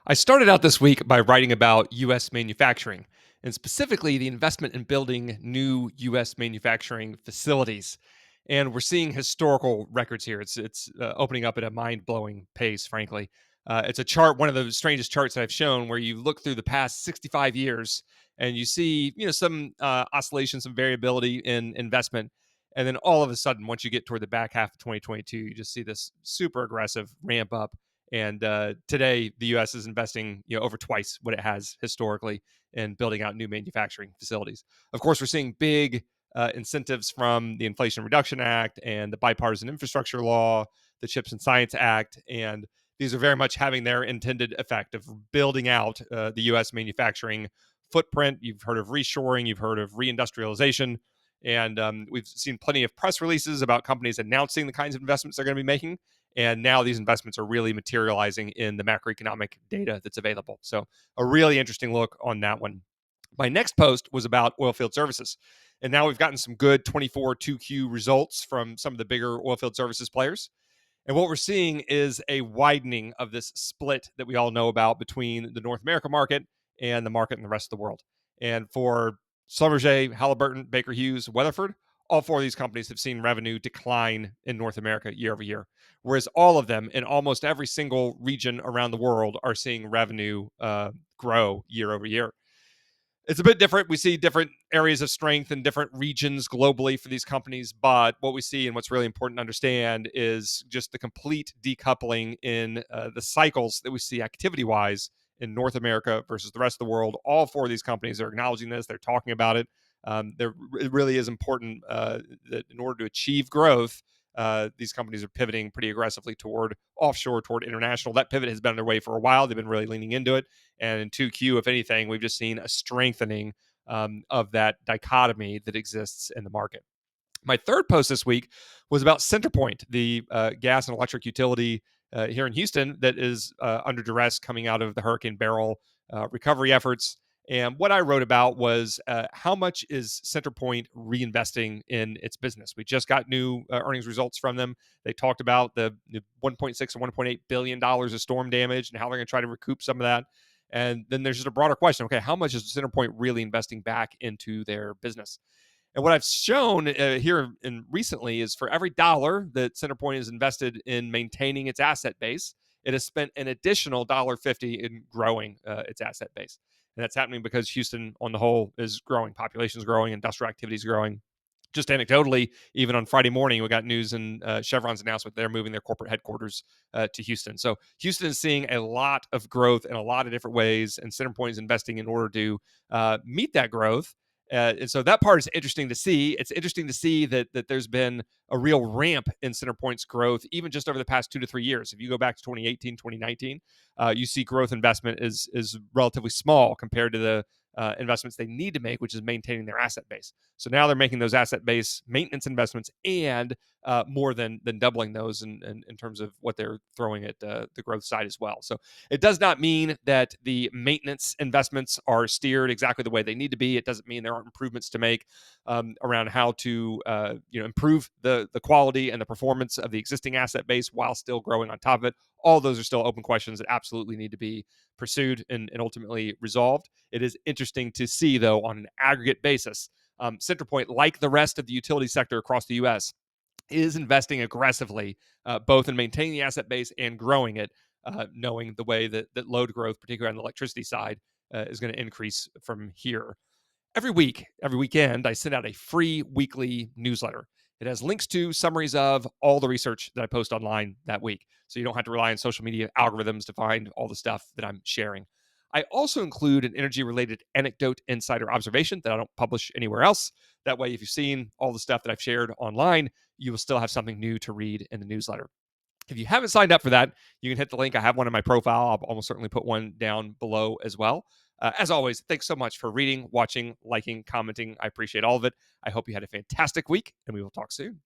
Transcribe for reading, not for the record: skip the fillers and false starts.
I started out this week by writing about U.S. manufacturing and specifically the investment in building new U.S. manufacturing facilities. And we're seeing historical records here. It's opening up at a mind blowing pace, frankly. It's a chart, one of the strangest charts that I've shown, where you look through the past 65 years and you see, some oscillation, some variability in investment. And then all of a sudden, once you get toward the back half of 2022, you just see this super aggressive ramp up and today, the U.S. is investing, over twice what it has historically in building out new manufacturing facilities. Of course, we're seeing big incentives from the Inflation Reduction Act and the Bipartisan Infrastructure Law, the Chips and Science Act, and these are very much having their intended effect of building out the U.S. manufacturing footprint. You've heard of reshoring, you've heard of reindustrialization, and we've seen plenty of press releases about companies announcing the kinds of investments they're going to be making. And now these investments are really materializing in the macroeconomic data that's available. So, a really interesting look on that one. My next post was about oilfield services. And now we've gotten some good 24 2Q results from some of the bigger oilfield services players. And what we're seeing is a widening of this split that we all know about between the North America market and the market in the rest of the world. And for Schlumberger, Halliburton, Baker Hughes, Weatherford, all four of these companies have seen revenue decline in North America year over year, whereas all of them in almost every single region around the world are seeing revenue grow year over year. It's a bit different. We see different areas of strength in different regions globally for these companies. But what we see and what's really important to understand is just the complete decoupling in the cycles that we see activity wise in North America versus the rest of the world. All four of these companies are acknowledging this. They're talking about it. It really is important that in order to achieve growth, these companies are pivoting pretty aggressively toward offshore, toward international. That pivot has been underway for a while. They've been really leaning into it. And in 2Q, if anything, we've just seen a strengthening of that dichotomy that exists in the market. My third post this week was about CenterPoint, the gas and electric utility here in Houston that is under duress coming out of the Hurricane Beryl recovery efforts. And what I wrote about was how much is CenterPoint reinvesting in its business? We just got new earnings results from them. They talked about the 1.6 and 1.8 billion dollars of storm damage and how they're going to try to recoup some of that. And then there's just a broader question: okay, how much is CenterPoint really investing back into their business? And what I've shown here in recently is for every dollar that CenterPoint has invested in maintaining its asset base, it has spent an additional $1.50 in growing its asset base. And that's happening because Houston, on the whole, is growing. Population is growing, industrial activity is growing. Just anecdotally, even on Friday morning, we got news and Chevron's announcement they're moving their corporate headquarters to Houston. So Houston is seeing a lot of growth in a lot of different ways, and CenterPoint is investing in order to meet that growth. And so that part is interesting to see. It's interesting to see that there's been a real ramp in CenterPoint's growth, even just over the past 2 to 3 years. If you go back to 2018, 2019, you see growth investment is relatively small compared to the investments they need to make, which is maintaining their asset base. So now they're making those asset base maintenance investments and more than doubling those in terms of what they're throwing at the growth side as well. So it does not mean that the maintenance investments are steered exactly the way they need to be. It doesn't mean there aren't improvements to make around how to improve the quality and the performance of the existing asset base while still growing on top of it. All those are still open questions that absolutely need to be pursued and ultimately resolved. It is interesting to see, though, on an aggregate basis, CenterPoint, like the rest of the utility sector across the U.S., is investing aggressively, both in maintaining the asset base and growing it, knowing the way that load growth, particularly on the electricity side, is going to increase from here. Every week, every weekend, I send out a free weekly newsletter. It has links to summaries of all the research that I post online that week. So you don't have to rely on social media algorithms to find all the stuff that I'm sharing. I also include an energy related anecdote, insider observation that I don't publish anywhere else. That way, if you've seen all the stuff that I've shared online, you will still have something new to read in the newsletter. If you haven't signed up for that, you can hit the link. I have one in my profile. I'll almost certainly put one down below as well. As always, thanks so much for reading, watching, liking, commenting. I appreciate all of it. I hope you had a fantastic week, and we will talk soon.